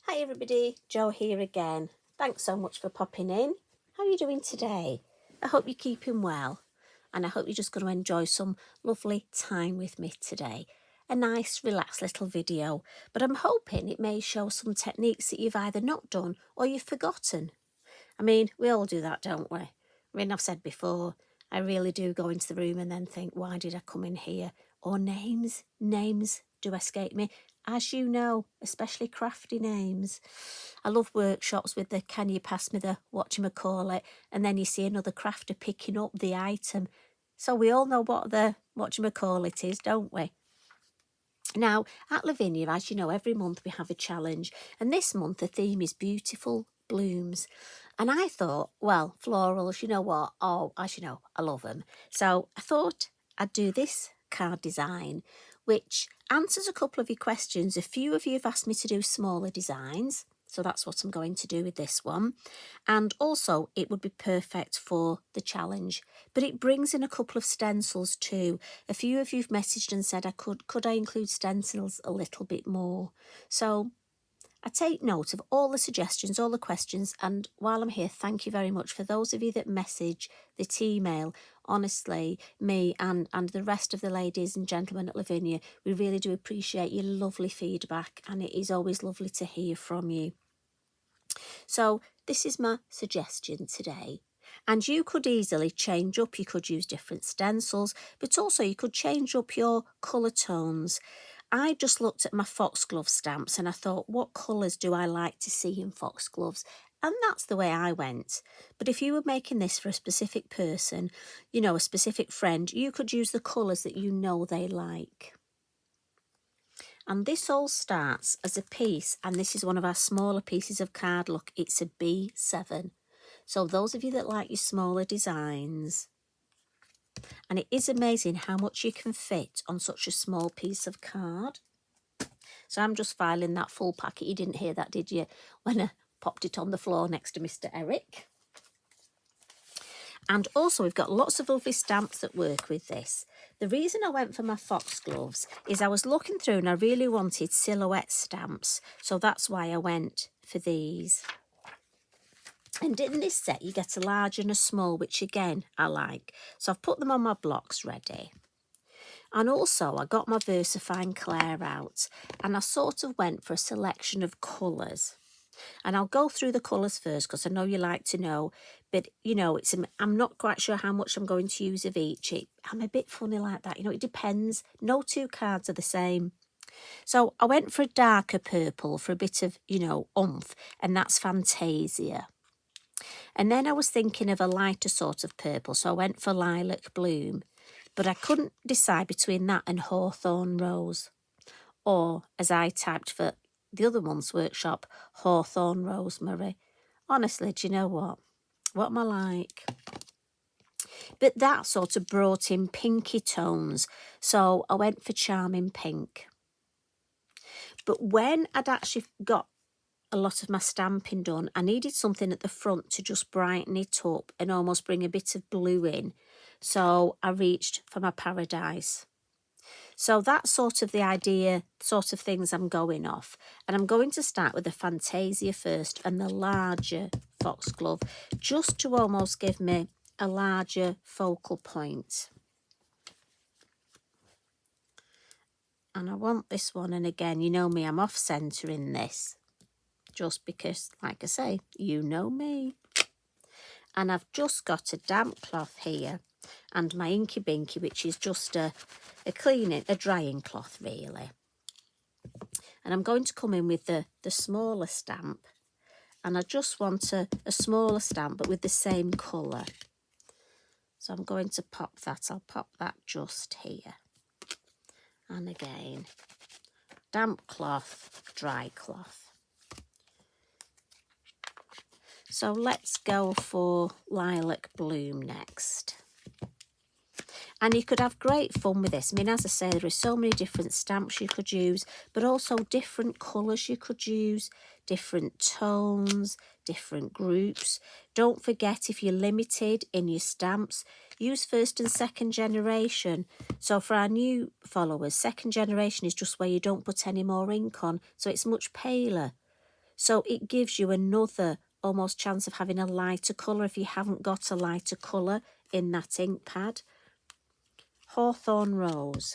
Hi everybody, Jo here again. Thanks so much for popping in. How are you doing today? I hope you're keeping well and I hope you're just going to enjoy some lovely time with me today. A nice relaxed little video, but I'm hoping it may show some techniques that you've either not done or you've forgotten. I mean, we all do that, don't we? I mean, I've said before, I really do go into the room and then think, why did I come in here? Or names do escape me. As you know, especially crafty names. I love workshops with the can you pass me the whatchamacallit, and then you see another crafter picking up the item. So we all know what the whatchamacallit is, don't we? Now, at Lavinia, as you know, every month we have a challenge, and this month the theme is beautiful blooms. And I thought, well, florals, you know what? Oh, as you know, I love them. So I thought I'd do this card design, which answers a couple of your questions. A few of you have asked me to do smaller designs, so that's what I'm going to do with this one. And also, it would be perfect for the challenge. But it brings in a couple of stencils too. A few of you've messaged and said could I include stencils a little bit more? So I take note of all the suggestions, all the questions, and while I'm here, thank you very much for those of you that message, that email. Honestly, me and the rest of the ladies and gentlemen at Lavinia, we really do appreciate your lovely feedback, and it is always lovely to hear from you. So this is my suggestion today. And you could easily change up, you could use different stencils, but also you could change up your colour tones. I just looked at my Foxglove stamps and I thought, what colours do I like to see in Foxgloves? And that's the way I went. But if you were making this for a specific person, you know, a specific friend, you could use the colours that you know they like. And this all starts as a piece, and this is one of our smaller pieces of card. Look, it's a B7. So those of you that like your smaller designs, and it is amazing how much you can fit on such a small piece of card. So I'm just filing that full packet. You didn't hear that, did you? When I popped it on the floor next to Mr. Eric. And also we've got lots of lovely stamps that work with this. The reason I went for my Foxgloves is I was looking through and I really wanted silhouette stamps. So that's why I went for these. And in this set you get a large and a small, which again I like. So I've put them on my blocks ready. And also I got my Versafine Clair out and I sort of went for a selection of colours. And I'll go through the colours first because I know you like to know. But, you know, I'm not quite sure how much I'm going to use of each. I'm a bit funny like that. You know, it depends. No two cards are the same. So I went for a darker purple for a bit of, you know, oomph. And that's Fantasia. And then I was thinking of a lighter sort of purple. So I went for Lilac Bloom. But I couldn't decide between that and Hawthorne Rose. Or, as I typed for the other month's workshop, Hawthorne Rosemary. Honestly, do you know what? What am I like? But that sort of brought in pinky tones. So I went for Charming Pink. But when I'd actually got a lot of my stamping done, I needed something at the front to just brighten it up and almost bring a bit of blue in. So I reached for my Paradise. So that's sort of the idea, sort of things I'm going off. And I'm going to start with the Fantasia first and the larger Foxglove, just to almost give me a larger focal point. And I want this one, and again, you know me, I'm off-centre in this. Just because, like I say, you know me. And I've just got a damp cloth here and my Inky Binky, which is just a drying cloth, really. And I'm going to come in with the smaller stamp. And I just want a smaller stamp, but with the same colour. So I'm going to pop that. I'll pop that just here. And again, damp cloth, dry cloth. So let's go for Lilac Bloom next. And you could have great fun with this. I mean, as I say, there are so many different stamps you could use, but also different colours you could use, different tones, different groups. Don't forget, if you're limited in your stamps, use first and second generation. So for our new followers, second generation is just where you don't put any more ink on, so it's much paler. So it gives you another almost chance of having a lighter colour if you haven't got a lighter colour in that ink pad. Hawthorne Rose.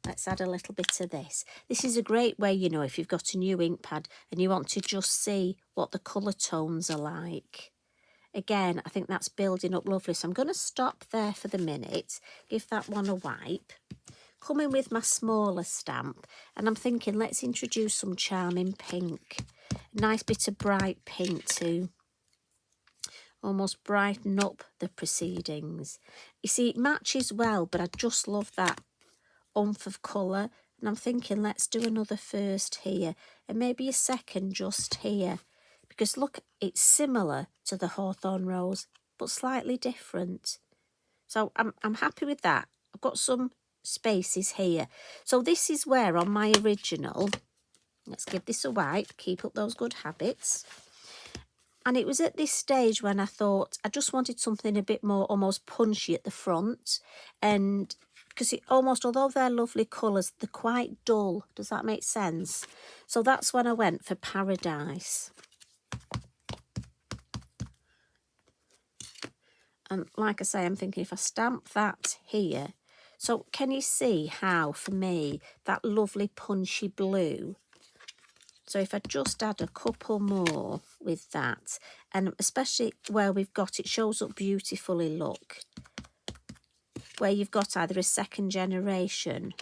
Let's add a little bit of this. This is a great way, you know, if you've got a new ink pad and you want to just see what the colour tones are like. Again, I think that's building up lovely. So I'm going to stop there for the minute, give that one a wipe. Come in with my smaller stamp, and I'm thinking let's introduce some charming pink. A nice bit of bright pink to almost brighten up the proceedings. You see, it matches well, but I just love that oomph of colour. And I'm thinking let's do another first here and maybe a second just here. Because look, it's similar to the Hawthorne Rose, but slightly different. So I'm happy with that. I've got some spaces here. So this is where on my original, let's give this a wipe, keep up those good habits. And it was at this stage when I thought I just wanted something a bit more almost punchy at the front. And because it almost, although they're lovely colours, they're quite dull. Does that make sense? So that's when I went for Paradise. And like I say, I'm thinking if I stamp that here, so can you see how, for me, that lovely punchy blue? So if I just add a couple more with that, and especially where we've got, it shows up beautifully, look. Where you've got either a second generation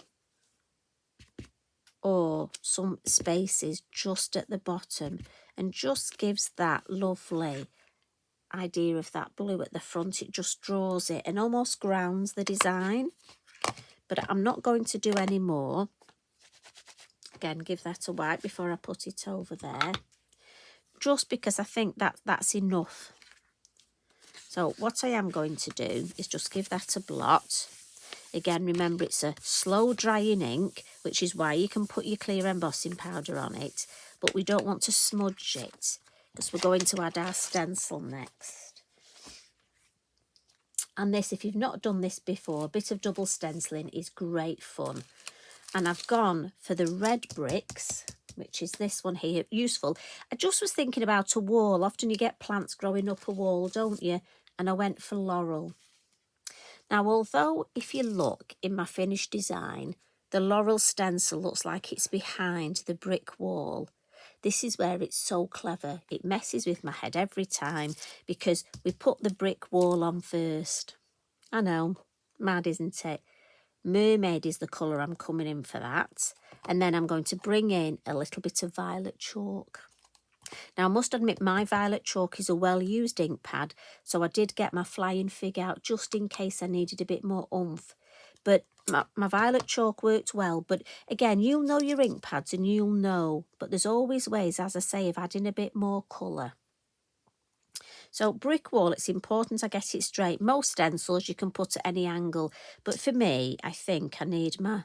or some spaces just at the bottom, and just gives that lovely idea of that blue at the front. It just draws it and almost grounds the design. But I'm not going to do any more. Again, give that a wipe before I put it over there, just because I think that's enough. So what I am going to do is just give that a blot. Again, remember it's a slow drying ink, which is why you can put your clear embossing powder on it, but we don't want to smudge it because we're going to add our stencil next. And this, if you've not done this before, a bit of double stenciling is great fun. And I've gone for the red bricks, which is this one here, useful. I just was thinking about a wall. Often you get plants growing up a wall, don't you? And I went for Laurel. Now, although if you look in my finished design, the Laurel stencil looks like it's behind the brick wall. This is where it's so clever. It messes with my head every time because we put the brick wall on first. I know, mad, isn't it? Mermaid is the colour I'm coming in for that. And then I'm going to bring in a little bit of violet chalk. Now, I must admit my violet chalk is a well-used ink pad, so I did get my flying fig out just in case I needed a bit more oomph. But my violet chalk worked well. But again, you'll know your ink pads and you'll know. But there's always ways, as I say, of adding a bit more colour. So brick wall, it's important I get it straight. Most stencils you can put at any angle, but for me, I think I need my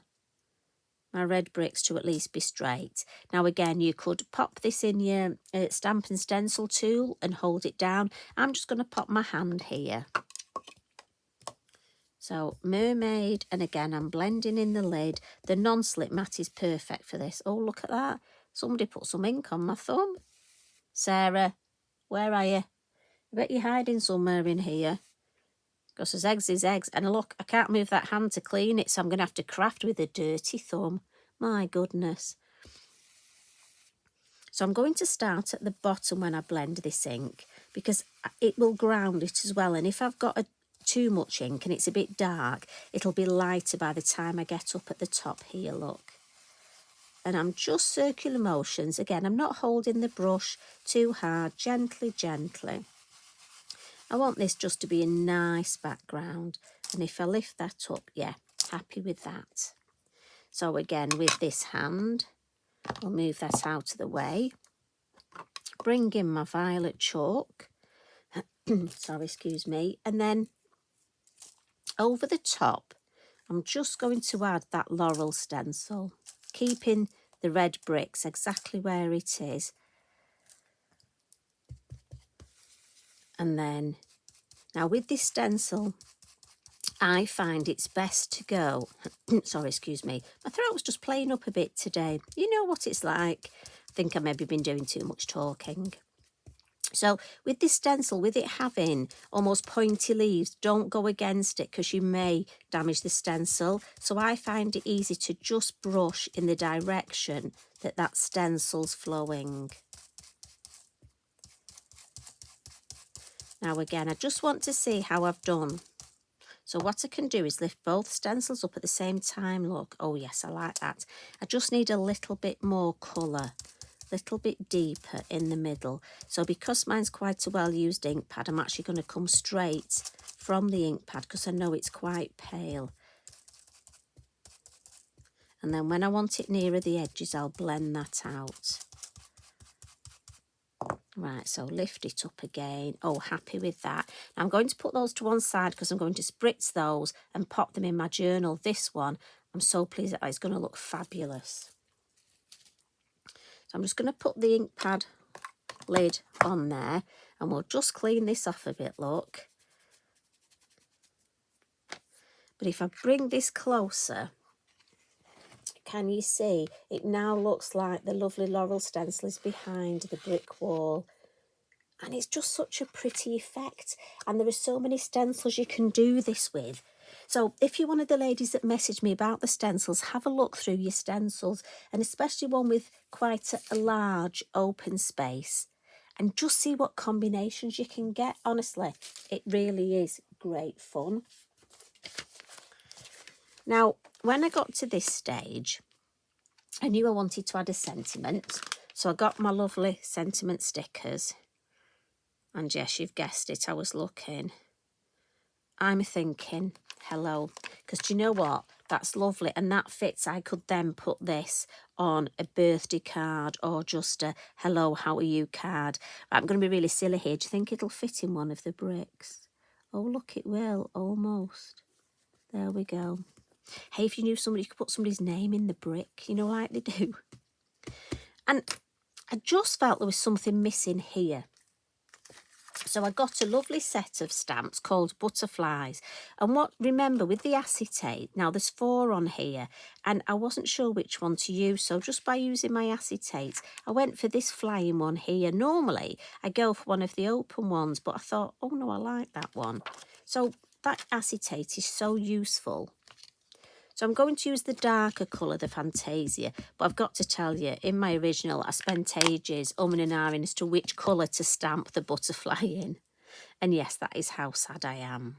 red bricks to at least be straight. Now again, you could pop this in your stamp and stencil tool and hold it down. I'm just going to pop my hand here. So Mermaid, and again, I'm blending in the lid. The non-slip mat is perfect for this. Oh, look at that. Somebody put some ink on my thumb. Sarah, where are you? I bet you're hiding somewhere in here. Because there's eggs is eggs. And look, I can't move that hand to clean it, so I'm going to have to craft with a dirty thumb. My goodness. So I'm going to start at the bottom when I blend this ink, because it will ground it as well. And if I've got too much ink and it's a bit dark, it'll be lighter by the time I get up at the top here, look. And I'm just circular motions. Again, I'm not holding the brush too hard, gently, gently. I want this just to be a nice background. And if I lift that up, yeah, happy with that. So again, with this hand, I'll move that out of the way. Bring in my violet chalk. Sorry, excuse me. And then over the top, I'm just going to add that Laurel stencil, keeping the red bricks exactly where it is. And then, now with this stencil, I find it's best to go, sorry, excuse me, my throat was just playing up a bit today. You know what it's like. think I maybe been doing too much talking. So with this stencil, with it having almost pointy leaves, don't go against it because you may damage the stencil. So I find it easy to just brush in the direction that that stencil's flowing. Now again, I just want to see how I've done. So what I can do is lift both stencils up at the same time, look. Oh yes, I like that. I just need a little bit more colour. Little bit deeper in the middle. So because mine's quite a well-used ink pad, I'm actually going to come straight from the ink pad because I know it's quite pale. And then when I want it nearer the edges, I'll blend that out. Right, so lift it up again. Oh, happy with that. Now I'm going to put those to one side because I'm going to spritz those and pop them in my journal. This one, I'm so pleased that it's going to look fabulous. So I'm just going to put the ink pad lid on there and we'll just clean this off a bit, look. But if I bring this closer, can you see it now looks like the lovely Laurel stencil is behind the brick wall, and it's just such a pretty effect. And there are so many stencils you can do this with. So if you're one of the ladies that messaged me about the stencils, have a look through your stencils, and especially one with quite a large open space, and just see what combinations you can get. Honestly, it really is great fun. Now, when I got to this stage, I knew I wanted to add a sentiment. So I got my lovely sentiment stickers. And yes, you've guessed it, I was looking. I'm thinking, hello. Because do you know what? That's lovely. And that fits. I could then put this on a birthday card or just a hello, how are you card. I'm going to be really silly here. Do you think it'll fit in one of the bricks? Oh, look, it will. Almost. There we go. Hey, if you knew somebody, you could put somebody's name in the brick, you know, like they do. And I just felt there was something missing here. So I got a lovely set of stamps called Butterflies. And remember, with the acetate, now there's 4 on here, and I wasn't sure which one to use. So just by using my acetate, I went for this flying one here. Normally, I go for one of the open ones, but I thought, oh no, I like that one. So that acetate is so useful. So I'm going to use the darker colour, the Fantasia, but I've got to tell you, in my original, I spent ages umming and ahhing as to which colour to stamp the butterfly in. And yes, that is how sad I am.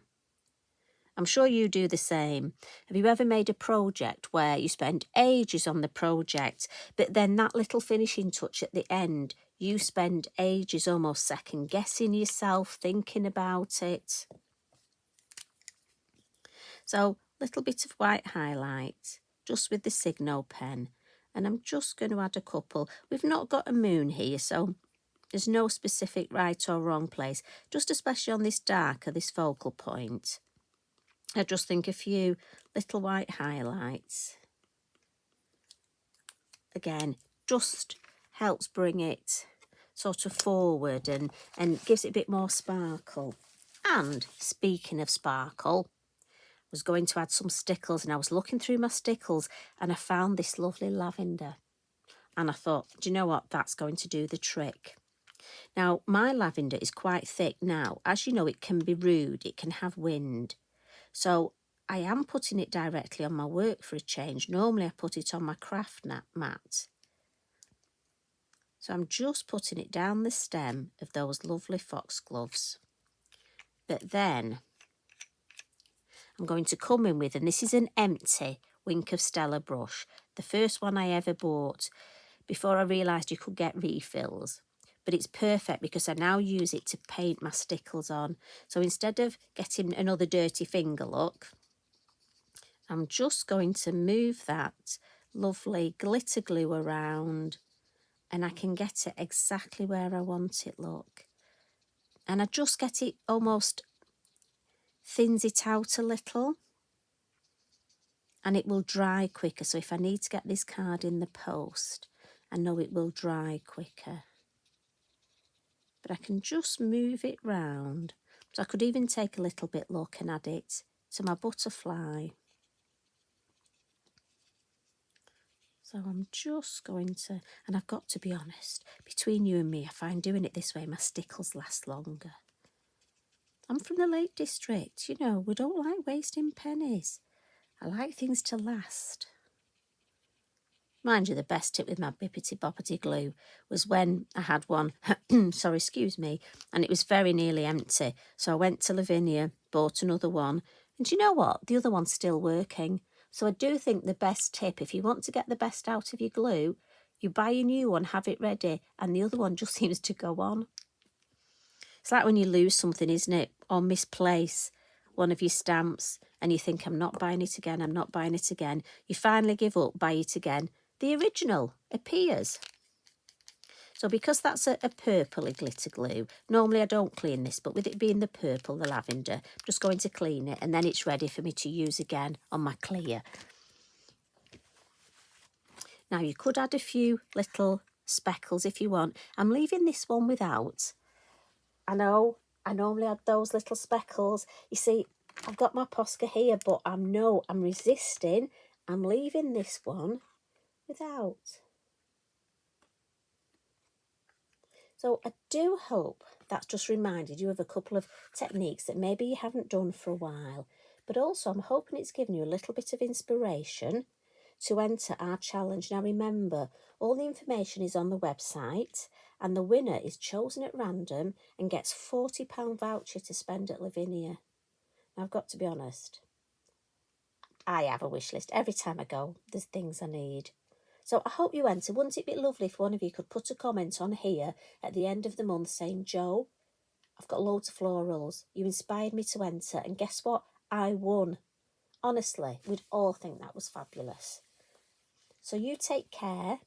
I'm sure you do the same. Have you ever made a project where you spend ages on the project, but then that little finishing touch at the end, you spend ages almost second guessing yourself, thinking about it? So, little bit of white highlight, just with the Signo pen. And I'm just going to add a couple. We've not got a moon here, so there's no specific right or wrong place. Just especially on this darker, this focal point. I just think a few little white highlights. Again, just helps bring it sort of forward and gives it a bit more sparkle. And speaking of sparkle, was going to add some stickles, and I was looking through my stickles and I found this lovely lavender, and I thought, do you know what, that's going to do the trick. Now my lavender is quite thick. Now, as you know, it can be rude, it can have wind, so I am putting it directly on my work for a change. Normally I put it on my craft mat. So I'm just putting it down the stem of those lovely Foxgloves, but then I'm going to come in with, and this is an empty Wink of Stella brush, the first one I ever bought before I realised you could get refills. But it's perfect because I now use it to paint my stickles on. So instead of getting another dirty finger, look, I'm just going to move that lovely glitter glue around, and I can get it exactly where I want it, look. And I just get it almost thins it out a little, and it will dry quicker. So if I need to get this card in the post, I know it will dry quicker. But I can just move it round. So I could even take a little bit, look, and add it to my butterfly. So I'm just going to, and I've got to be honest, between you and me, I find doing it this way, my stickles last longer. I'm from the Lake District, you know, we don't like wasting pennies. I like things to last. Mind you, the best tip with my bippity boppity glue was when I had one, sorry, excuse me, and it was very nearly empty. So I went to Lavinia, bought another one, and do you know what? The other one's still working. So I do think the best tip, if you want to get the best out of your glue, you buy a new one, have it ready, and the other one just seems to go on. It's like when you lose something, isn't it? Or misplace one of your stamps and you think, I'm not buying it again, I'm not buying it again. You finally give up, buy it again. The original appears. So because that's a purpley glitter glue, normally I don't clean this, but with it being the purple, the lavender, I'm just going to clean it and then it's ready for me to use again on my clear. Now you could add a few little speckles if you want. I'm leaving this one without. I know, I normally add those little speckles. You see, I've got my Posca here, but I'm resisting. I'm leaving this one without. So I do hope that's just reminded you of a couple of techniques that maybe you haven't done for a while. But also I'm hoping it's given you a little bit of inspiration to enter our challenge. Now remember, all the information is on the website and the winner is chosen at random and gets £40 voucher to spend at Lavinia. Now I've got to be honest, I have a wish list. Every time I go, there's things I need. So I hope you enter. Wouldn't it be lovely if one of you could put a comment on here at the end of the month saying, Jo, I've got loads of florals. You inspired me to enter. And guess what? I won. Honestly, we'd all think that was fabulous. So you take care.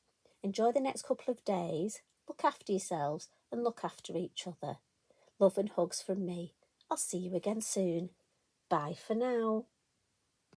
Enjoy the next couple of days. Look after yourselves and look after each other. Love and hugs from me. I'll see you again soon. Bye for now.